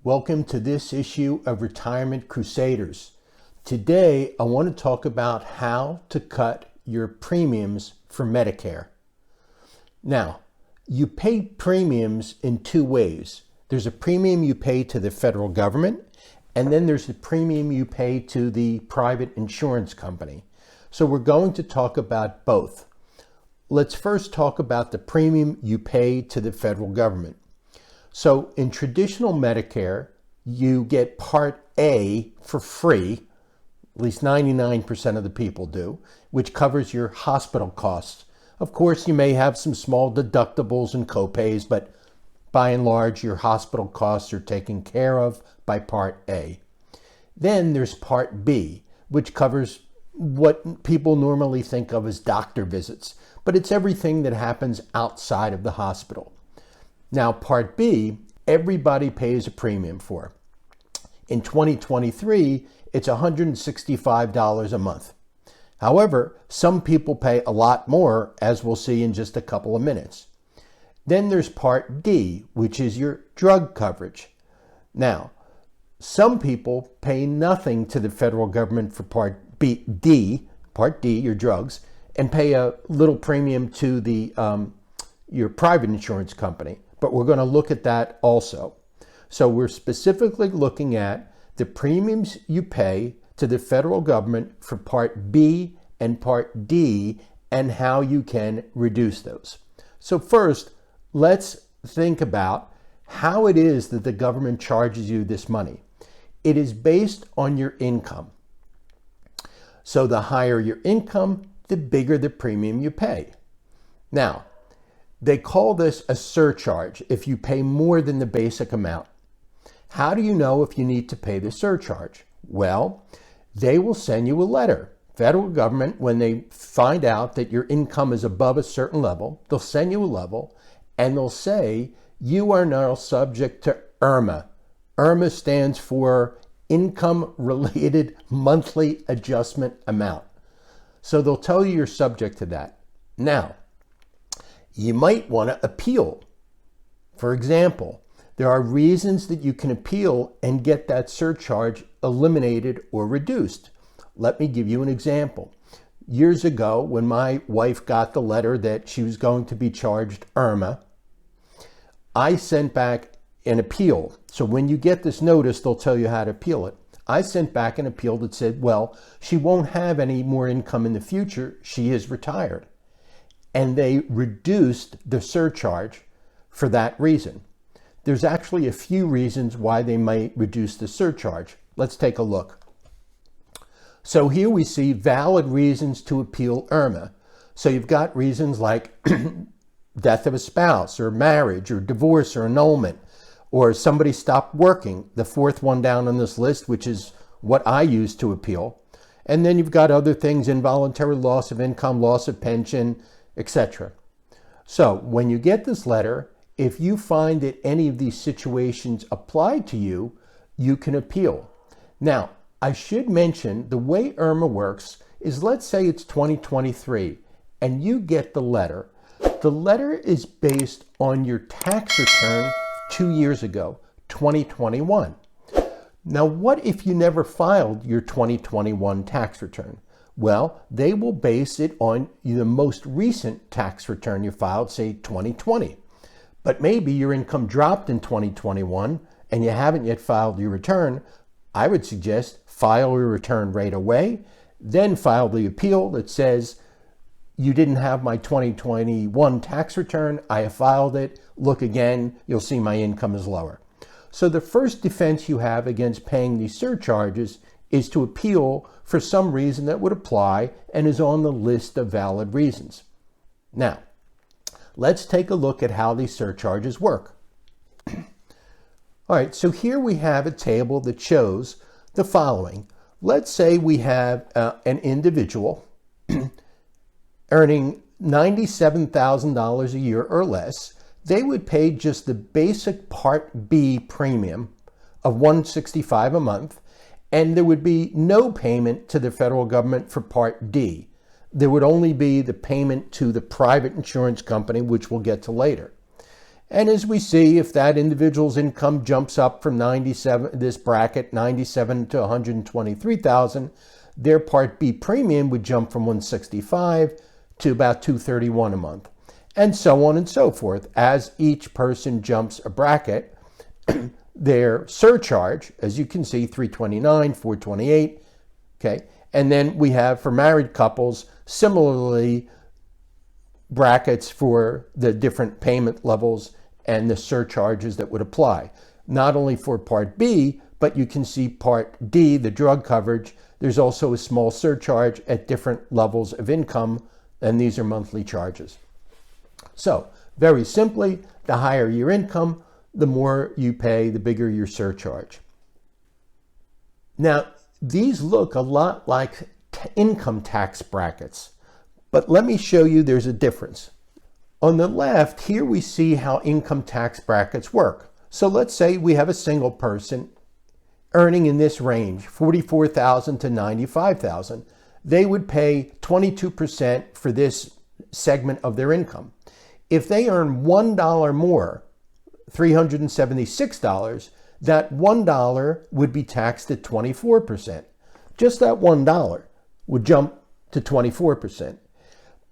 Welcome to this issue of Retirement Crusaders. Today, I want to talk about how to cut your premiums for Medicare. Now, you pay premiums in two ways. There's a premium you pay to the federal government, and then there's the premium you pay to the private insurance company. So we're going to talk about both. Let's first talk about the premium you pay to the federal government. So in traditional Medicare, you get Part A for free, at least 99% of the people do, which covers your hospital costs. Of course, you may have some small deductibles and copays, but by and large, your hospital costs are taken care of by Part A. Then there's Part B, which covers what people normally think of as doctor visits, but it's everything that happens outside of the hospital. Now, Part B, everybody pays a premium for. In 2023, it's $165 a month. However, some people pay a lot more, as we'll see in just a couple of minutes. Then there's Part D, which is your drug coverage. Now, some people pay nothing to the federal government for Part D, your drugs, and pay a little premium to the your private insurance company. But we're going to look at that also. So we're specifically looking at the premiums you pay to the federal government for Part B and Part D and how you can reduce those. So first, let's think about how it is that the government charges you this money. It is based on your income. So the higher your income, the bigger the premium you pay. Now, they call this a surcharge if you pay more than the basic amount. How do you know if you need to pay the surcharge? Well, they will send you a letter. Federal government, when they find out that your income is above a certain level, they'll send you a level and they'll say you are now subject to IRMAA. IRMAA stands for Income Related Monthly Adjustment Amount. So they'll tell you you're subject to that. Now, you might want to appeal. For example, there are reasons that you can appeal and get that surcharge eliminated or reduced. Let me give you an example. Years ago, when my wife got the letter that she was going to be charged IRMAA, I sent back an appeal. So when you get this notice, they'll tell you how to appeal it. I sent back an appeal that said, well, she won't have any more income in the future. She is retired. And they reduced the surcharge for that reason. There's actually a few reasons why they might reduce the surcharge. Let's take a look. So here we see valid reasons to appeal IRMAA. So you've got reasons like death of a spouse or marriage or divorce or annulment, or somebody stopped working, the fourth one down on this list, which is what I use to appeal. And then you've got other things, involuntary loss of income, loss of pension, etc. So when you get this letter, if you find that any of these situations apply to you, you can appeal. Now, I should mention the way IRMAA works is, let's say it's 2023 and you get the letter. The letter is based on your tax return 2 years ago, 2021. Now, what if you never filed your 2021 tax return? Well, they will base it on the most recent tax return you filed, say 2020. But maybe your income dropped in 2021 and you haven't yet filed your return. I would suggest file your return right away, then file the appeal that says, you didn't have my 2021 tax return, I have filed it, look again, you'll see my income is lower. So the first defense you have against paying these surcharges is to appeal for some reason that would apply and is on the list of valid reasons. Now, let's take a look at how these surcharges work. All right, so here we have a table that shows the following. Let's say we have an individual earning $97,000 a year or less. They would pay just the basic Part B premium of $165 a month, and there would be no payment to the federal government for Part D. There would only be the payment to the private insurance company, which we'll get to later. And as we see, if that individual's income jumps up from 97, this bracket, 97 to 123,000, their Part B premium would jump from 165 to about 231 a month, and so on and so forth. As each person jumps a bracket, their surcharge, as you can see, 329, 428, okay? And then we have, for married couples, similarly, brackets for the different payment levels and the surcharges that would apply. Not only for Part B, but you can see Part D, the drug coverage. There's also a small surcharge at different levels of income, and these are monthly charges. So, very simply, the higher your income, the more you pay, the bigger your surcharge. Now, these look a lot like income tax brackets, but let me show you there's a difference. On the left, here we see how income tax brackets work. So let's say we have a single person earning in this range, 44,000 to 95,000. They would pay 22% for this segment of their income. If they earn $1 more, $376, that $1 would be taxed at 24%. Just that $1 would jump to 24%.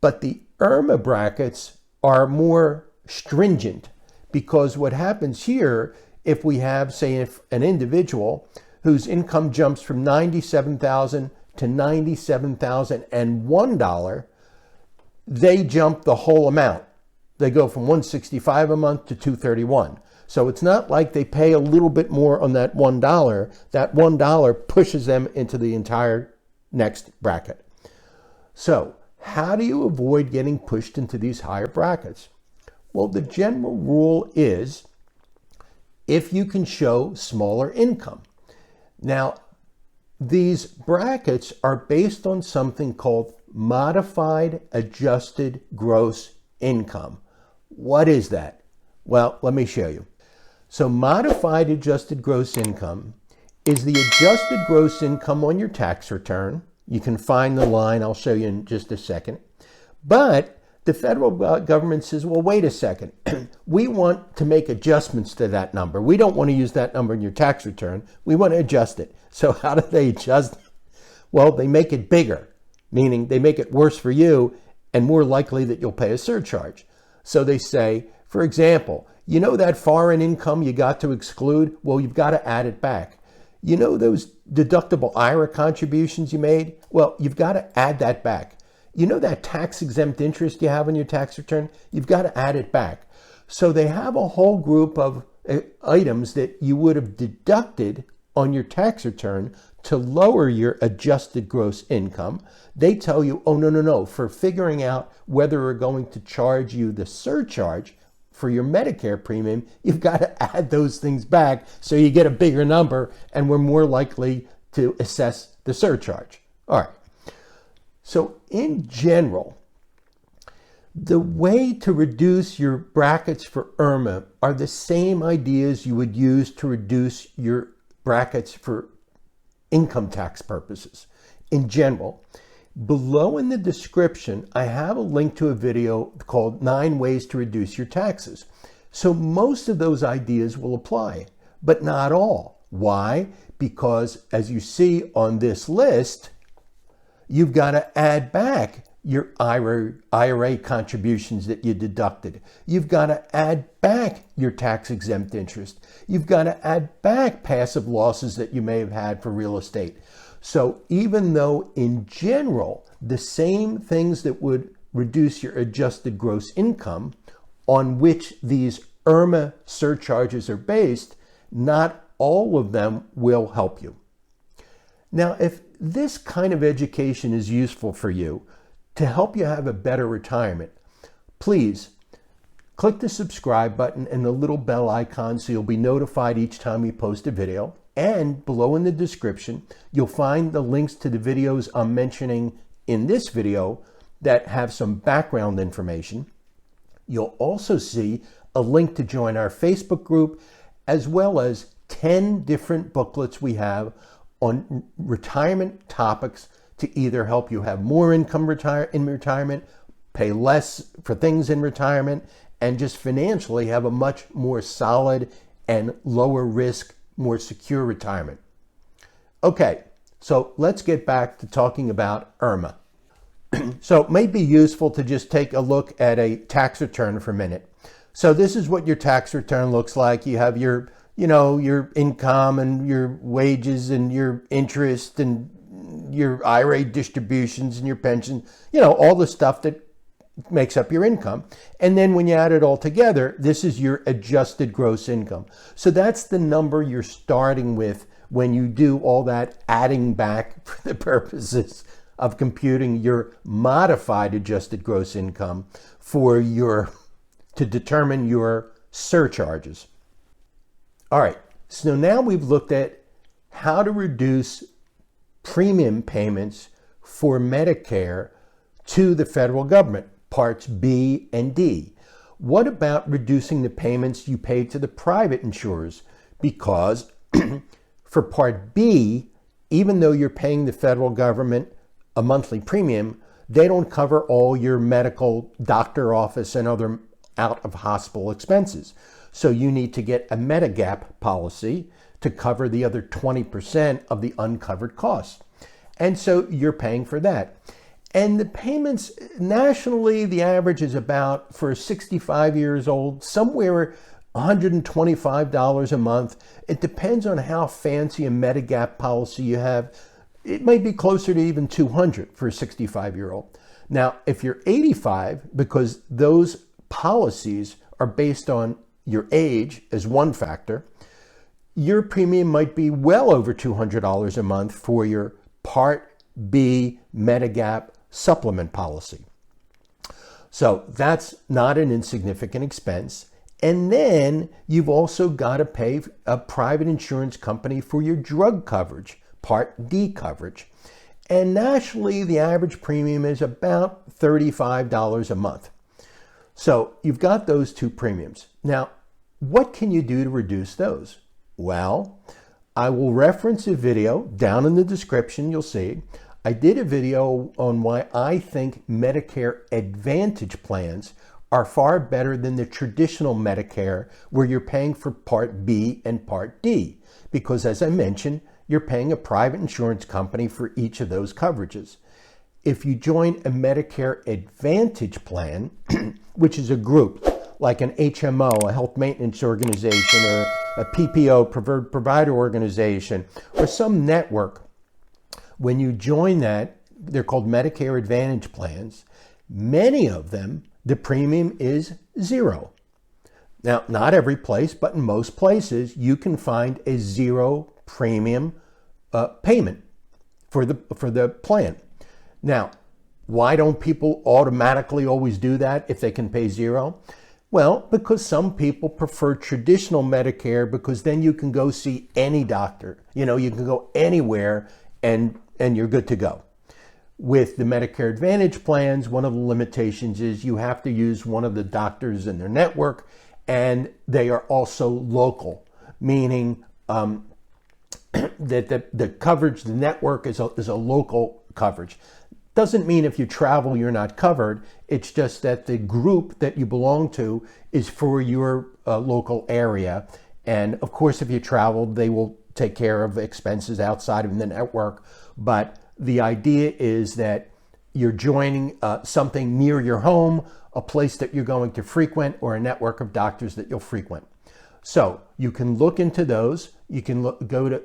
But the IRMAA brackets are more stringent, because what happens here, if we have, say, if an individual whose income jumps from 97,000 to 97,001, they jump the whole amount. They go from 165 a month to 231. So it's not like they pay a little bit more on that $1. That $1 pushes them into the entire next bracket. So how do you avoid getting pushed into these higher brackets? Well, the general rule is if you can show smaller income. Now, these brackets are based on something called modified adjusted gross income. What is that? Well, let me show you. So modified adjusted gross income is the adjusted gross income on your tax return. You can find the line, I'll show you in just a second. But the federal government says, well, wait a second. We want to make adjustments to that number. We don't want to use that number in your tax return. We want to adjust it. So how do they adjust it? Well, they make it bigger, meaning they make it worse for you and more likely that you'll pay a surcharge. So they say, for example, you know that foreign income you got to exclude? Well, you've got to add it back. You know those deductible IRA contributions you made? Well, you've got to add that back. You know that tax-exempt interest you have on your tax return? You've got to add it back. So they have a whole group of items that you would have deducted on your tax return to lower your adjusted gross income. They tell you, oh, no. For figuring out whether we're going to charge you the surcharge for your Medicare premium, you've got to add those things back so you get a bigger number and we're more likely to assess the surcharge. All right. So in general, the way to reduce your brackets for IRMAA are the same ideas you would use to reduce your brackets for income tax purposes. In general, below in the description, I have a link to a video called 9 Ways to Reduce Your Taxes. So most of those ideas will apply, but not all. Why? Because as you see on this list, you've got to add back your IRA contributions that you deducted. You've got to add back your tax-exempt interest. You've got to add back passive losses that you may have had for real estate. So even though in general, the same things that would reduce your adjusted gross income on which these IRMAA surcharges are based, not all of them will help you. Now, if this kind of education is useful for you to help you have a better retirement, please click the subscribe button and the little bell icon so you'll be notified each time we post a video. And below in the description, you'll find the links to the videos I'm mentioning in this video that have some background information. You'll also see a link to join our Facebook group, as well as 10 different booklets we have on retirement topics to either help you have more income in retirement, pay less for things in retirement, and just financially have a much more solid and lower risk, more secure retirement. Okay, so let's get back to talking about IRMAA. So it may be useful to just take a look at a tax return for a minute. So this is what your tax return looks like. You have your, your income and your wages and your interest and your IRA distributions and your pension, all the stuff that makes up your income. And then when you add it all together, this is your adjusted gross income. So that's the number you're starting with when you do all that adding back for the purposes of computing your modified adjusted gross income to determine your surcharges. All right, so now we've looked at how to reduce premium payments for Medicare to the federal government, Parts B and D. What about reducing the payments you pay to the private insurers? Because for Part B, even though you're paying the federal government a monthly premium, they don't cover all your medical, doctor office, and other out-of-hospital expenses. So you need to get a Medigap policy to cover the other 20% of the uncovered costs. And so you're paying for that. And the payments nationally, the average is about, for 65 years old, somewhere $125 a month. It depends on how fancy a Medigap policy you have. It might be closer to even $200 for a 65-year-old. Now, if you're 85, because those policies are based on your age as one factor, your premium might be well over $200 a month for your Part B Medigap supplement policy. So that's not an insignificant expense. And then you've also got to pay a private insurance company for your drug coverage, Part D coverage. And nationally, the average premium is about $35 a month. So you've got those two premiums. Now, what can you do to reduce those? Well, I will reference a video down in the description. You'll see I did a video on why I think Medicare Advantage plans are far better than the traditional Medicare, where you're paying for Part B and Part D. Because as I mentioned, you're paying a private insurance company for each of those coverages. If you join a Medicare Advantage plan, which is a group like an HMO, a health maintenance organization, or a PPO, preferred provider organization, or some network, when you join that, they're called Medicare Advantage plans. Many of them, the premium is $0. Now, not every place, but in most places, you can find a $0 premium payment for the plan. Now, why don't people automatically always do that if they can pay $0? Well, because some people prefer traditional Medicare, because then you can go see any doctor. You can go anywhere and you're good to go. With the Medicare Advantage plans, one of the limitations is you have to use one of the doctors in their network, and they are also local, meaning that the coverage, the network is a local coverage. Doesn't mean if you travel you're not covered. It's just that the group that you belong to is for your local area. And of course, if you travel, they will take care of expenses outside of the network. But the idea is that you're joining something near your home, a place that you're going to frequent, or a network of doctors that you'll frequent. So you can look into those. You can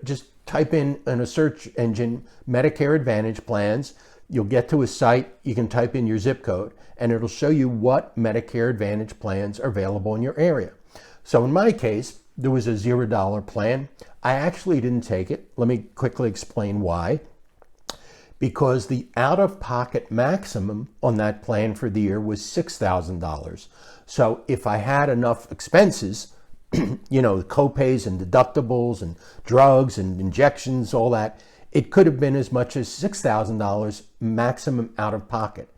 just type in a search engine, Medicare Advantage plans. You'll get to a site, you can type in your zip code, and it'll show you what Medicare Advantage plans are available in your area. So in my case, there was a $0 plan. I actually didn't take it. Let me quickly explain why. Because the out-of-pocket maximum on that plan for the year was $6,000. So if I had enough expenses, co-pays and deductibles and drugs and injections, all that, it could have been as much as $6,000 maximum out of pocket.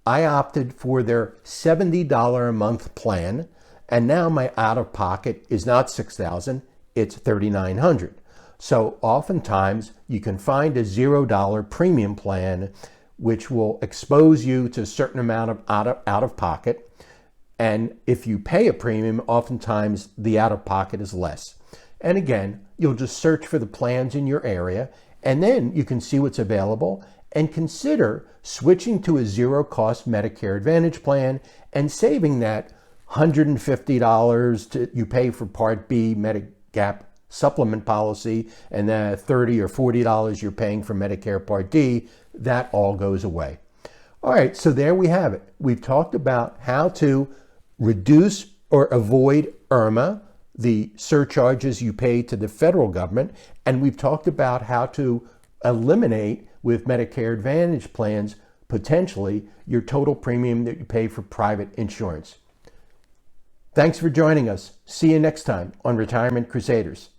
I opted for their $70 a month plan, and now my out of pocket is not $6,000, it's $3,900. So oftentimes you can find a $0 premium plan which will expose you to a certain amount of out of pocket. And if you pay a premium, oftentimes the out-of-pocket is less. And again, you'll just search for the plans in your area, and then you can see what's available and consider switching to a zero-cost Medicare Advantage plan and saving that $150 you pay for Part B Medigap supplement policy and the $30 or $40 you're paying for Medicare Part D. That all goes away. All right, so there we have it. We've talked about how to reduce or avoid IRMAA, the surcharges you pay to the federal government, and we've talked about how to eliminate with Medicare Advantage plans potentially your total premium that you pay for private insurance. Thanks for joining us. See you next time on Retirement Crusaders.